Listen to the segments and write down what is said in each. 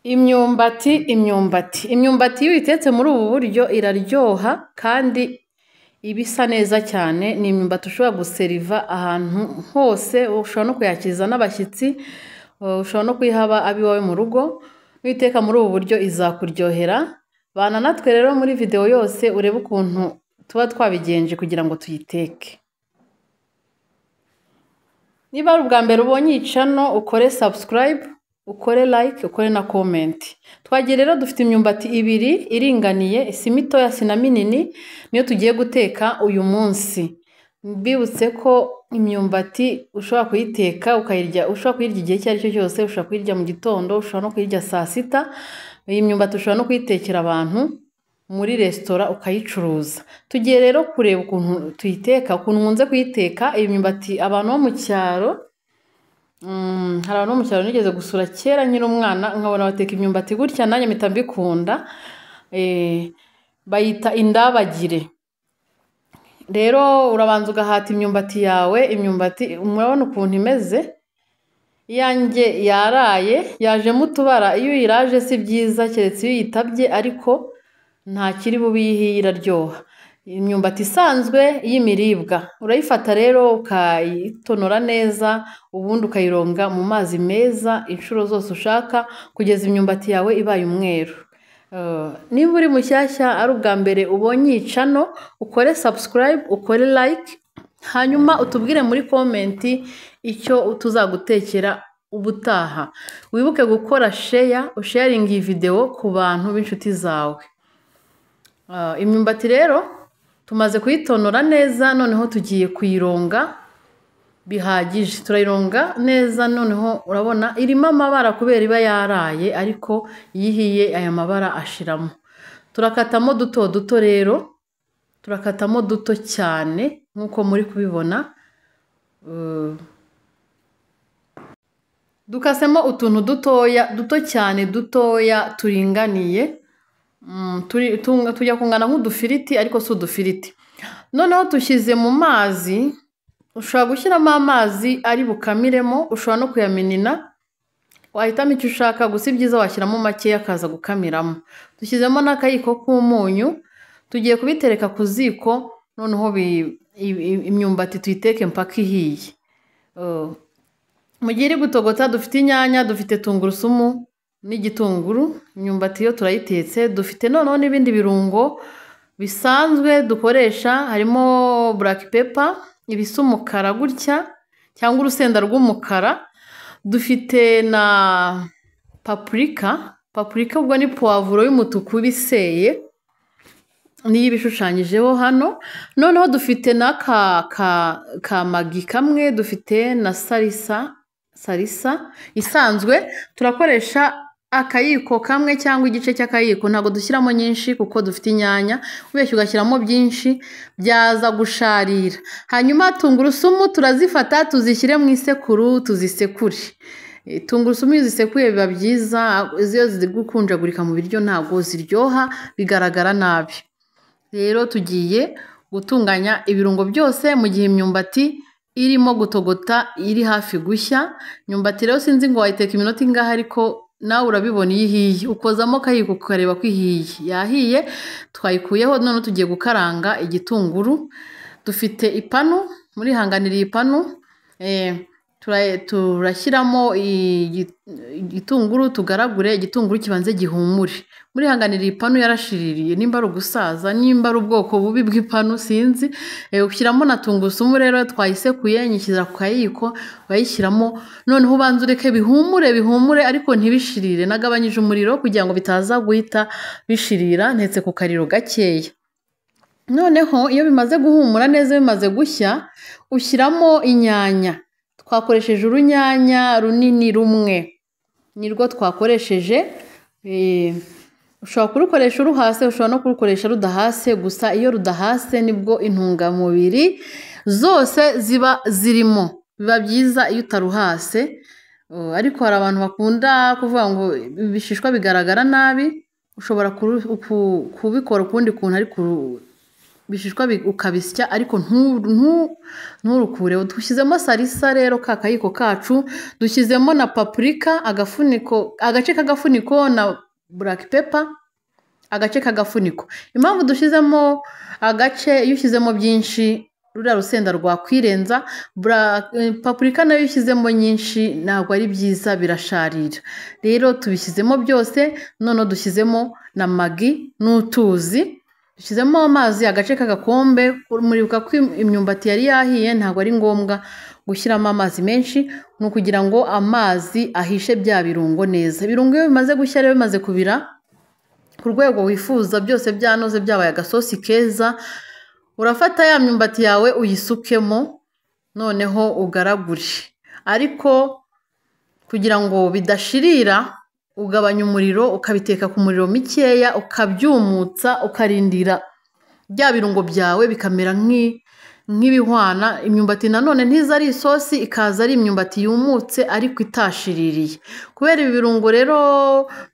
Imyumbati iyo uyitetse muri ubu buryo iraryoha kandi iba isa neza cyane. Ni imyumbati ushobora guseriva ahantu hose, ushobora no kuyakiriza n'abashyitsi, ushobora no kuyihaba abiwawe mu rugo. Nuyiteka muri ubu buryo izakuryohera. Bana natwe rero muri video yose urebe ukuntu tuba twabigenje kugira ngo tuyiteke. Niba ari ubwa mbere ubonye iyi channel, ukore subscribe, ukore like, ukore na comment. Twagiye rero dufite imyumbati ibiri iringaniye, si mitoya si na minini, niyo tugiye guteka uyu munsi. Mbibutse ko imyumbati ushobora kuyiteka ukayirya, ushobora kuyirya igihe icyo ari cyo cyose, ushobora kuyirya mu gitondo, ushobora no kuyirya saa sita. Iyi myumbati ushobora no kuyitekera abantu muri resitora ukayicuruza. Tugiye rero kureba ukuntu tuyiteka, ukuntu nkunze kuyiteka. Iyi myumbati abantu bo mu cyaro, hari abantu bo mu cyaro nigeze gusura kera nkiri umwana, nkabona bateka imyumbati gutya, nanjye mpita mbikunda. Bayita indabagire. Rero urabanza ugahata imyumbati yawe. Imyumbati murabona ukuntu imeze, iyanjye yaraye yajemo utubara. Iyo uyiraje si byiza keretse iyo uyitabye, ariko nta kiri bubi yihiye, iraryoha. Imyumbati isanzwe y'imiribwa urayifata rero ukayitonora neza, ubundi ukayironga mu mazi meza inshuro zose ushaka kugeza imyumbati yawe ibaye umweru. Niba uri mushyashya ari ubwa mbere ubonye iyi channel, ukore subscribe, ukore like, hanyuma utubwire muri comment icyo tuzagutekera ubutaha. Wibuke gukora share, usharing iyi video ku bantu b'inshuti zawe. Imyumbati rero tumaze kuyitonora neza, noneho tugiye kuyironga bihagije. Turayironga neza, noneho urabona irimo amabara kubera iba yaraye, ariko yihiye aya mabara ashiramo. Turakatamo duto duto rero, turakatamo duto cyane nkuko muri kubibona. Dukasemo utuntu dutoya, duto cyane, dutoya turinganiye. Tujya kungana nk'udufiriti ariko si udufiriti. Noneho tushyize mu mazi. Ushobora gushyiramo amazi ari bukamiremo, ushobora no kuyamenina, wahitamo icyo ushaka, gusa ibyiza washyiramo makeya akaza gukamiramo. Dushyizemo n'akayiko k'umunyu. Tugiye kubitereka ku ziko, noneho imyumbati tuyiteke mpaka ihiye. Mu gihe iri gutogota dufite inyanya, dufite tungurusumu n'igitunguru. Imyumbati yo turayitetse. Dufite noneho n'ibindi birungo bisanzwe dukoresha, harimo black pepper, ibisa umukara gutya cyangwa urusenda rw'umukara. Dufite na paprika. Paprika ubwo ni poivro y'umutuku biseye, niyo ibishushanyijeho hano. Noneho dufite ka magi kamwe, dufite na salisa isanzwe. Turakoresha akayiko kamwe cyangwa igice cy'akayiko, ntabwo dushyiramo nyinshi kuko dufite inyanya. Ubeshye ugashyiramo byinshi byaza gusharira. Hanyuma tungurusumu turazifata tuzishyire mu isekuru tuzisekure. Tungurusumu iyo zisekuye biba byiza, iyo ziri gukunjagurika mu biryo ntabwo ziryoha, bigaragara nabi. Rero tugiye gutunganya ibirungo byose mu gihe imyumbati irimo gutogota, iri hafi gushya. Imyumbati rero sinzi ngo wayiteka iminota ingahe, ariko nawe urabibona iyo ihiye. Ukozamo akayiko ukareba ko ihiye. Yahiye, twayikuyeho. None tugiye gukaranga igitunguru. Dufite ipanu, muri hanganira iyi panu. Turashyiramo igitunguru, tugaragure igitunguru kibanze gihumure. Muri hanganira iyi panu yarashiririye, nimba ari ugusaza, nimba ari ubwoko bubi bw'ipanu sinzi. Ushyiramo na tungurusumu rero twayisekuye, nyishyira ku kayiko, bayishyiramo. Noneho ubanza ureke bihumure ariko ntibishirire. Nagabanyije umuriro kugira ngo bitaza guhita bishirira, ntetse ku kariro gakeya. Noneho iyo bimaze guhumura neza, bimaze gushya, ushyiramo inyanya. Twakoresheje urunyanya runini rumwe, nirwo twakoresheje. Ushobora kurukoresha uruhase, ushobora no kurukoresha rudahase, gusa iyo rudahase nibwo intungamubiri zose ziba zirimo. Biba byiza iyo utaruhase, ariko hari abantu bakunda kuvuga ngo ibishishwa bigaragara nabi. Ushobora kubikora ukundi kuntu ariko bishishwa ukabisya ariko nturukureho. Dushyizemo salisa rero ka kayiko kacu, dushyizemo na paprika agafuniko, agace k'agafuniko na black pepper agace k'agafuniko. Impamvu dushyizemo agace, iyo ushyizemo byinshi ruriya rusenda rwakwirenza, paprika nayo ushyizemo nyinshi ntabwo ari byiza, birasharira. Rero tubishyizemo byose, noneho dushyizemo na magi n'utuzi, dushyizemo amazi agace k'agakombe. Muribuka ko imyumbati yari yahiye, ntabwo ari ngombwa gushyiramo amazi menshi, ni ukugira ngo amazi ahishe bya birungo neza. Ibirungo iyo bimaze gushya rero, bimaze kubira ku rwego wifuza, byose byanoze byabaye agasosi keza, urafata ya myumbati yawe uyisukemo, noneho ugaragure. Ariko kugira ngo bidashirira, ugabanya umuriro, ukabiteka ku muriro mikeya, ukabyumutsa, ukarindira bya birungo byawe bikamera nk'ibihwana. Imyumbati nanone ntiza ari isosi, ikaza ari imyumbati yumutse ariko itashiririye. Kubera ibi birungo rero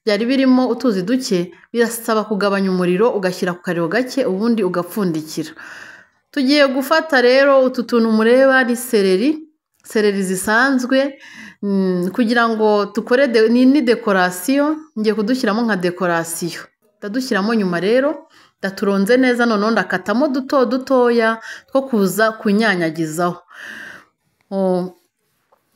byari birimo utuzi duke, birasaba kugabanya umuriro, ugashyira ku kariro gake, ubundi ugapfundikira. Tugiye gufata rero utu tuntu mureba ni seleri zisanzwe, kugira ngo dukore ni dekorasiyo. Ngiye kudushyiramo nka dekorasiyo, ndadushyiramo nyuma. Rero ndaturonze neza, noneho ndakatamo dutoya two kuza kunyanyagizaho.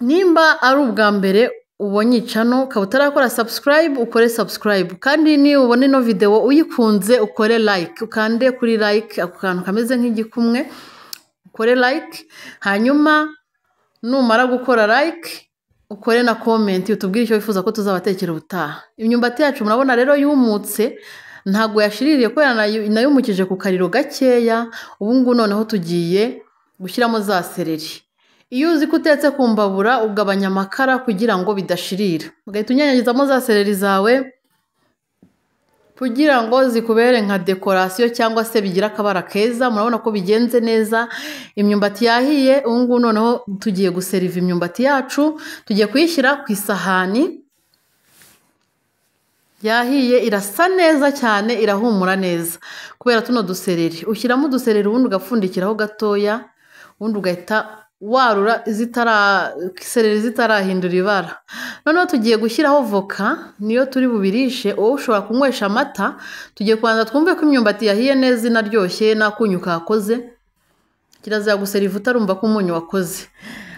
Nimba ari ubwa mbere ubonye channel, ukaba utarakora subscribe, ukore subscribe. Kandi niba ubona ino video uyikunze, ukore like, ukande kuri like, ako kantu kameze nk'igikumwe, ukore like. Hanyuma numara gukora like, ukore na comment, utubwire icyo wifuza ko tuzabatekera ubutaha. Imyumbati yacu murabona rero yumutse, ntabwo yashiririye kubera nayumukije ku kariro gakeya. Ubu ngubu noneho tugiye gushyiramo za seleri. Iyo uzi ko utetse ku mbabura, ugabanya amakara kugira ngo bidashirira, ugahita unyanyagizamo za seleri zawe kugira ngo zikubere nka dekorasiyo cyangwa se bigira akabara keza. Murabona ko bigenze neza, imyumbati yahiye. Ubu ngubu noneho tugiye guseriva imyumbati yacu, tugiye kuyishyira ku isahani. Yahiye, irasa neza cyane, irahumura neza kubera tuno dusereri. Ushyiramo udusereri, ubundi ugapfundikiraho gatoya, ubundi ugahita warura seleri zitarahindura ibara. Noneho tugiye gushyiraho voka, niyo turi bubirishe. Wowe ushobora kunywesha amata. Tugiye kubanza twumve ko imyumbati yahiye neza, inaryoshye, n'akunyu kakoze. Kirazira guseriva utarumva ko umunyu wakoze.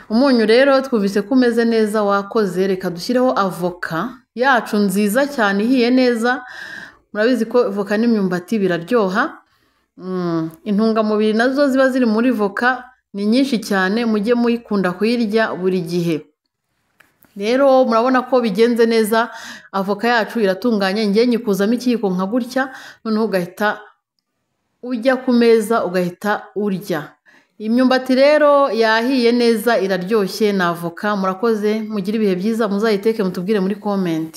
Umunyu rero twumvise ko umeze neza, wakoze. Reka dushyireho avoka yacu nziza cyane ihiye neza. Murabizi ko voka n'imyumbati biraryoha. Intungamubiri nazo ziba ziri muri voka ni nyinshi cyane, mujye muyikunda kuyirya buri gihe. Rero murabona ko bigenze neza, avoka yacu iratunganye. Ngiye nyikuzamo ikiyiko nka gutya, noneho ugahita ujya ku meza ugahita urya. Imyumbati rero yahiye neza, iraryoshye na avoka. Murakoze, mugire ibihe byiza, muzayiteke mutubwire muri comment.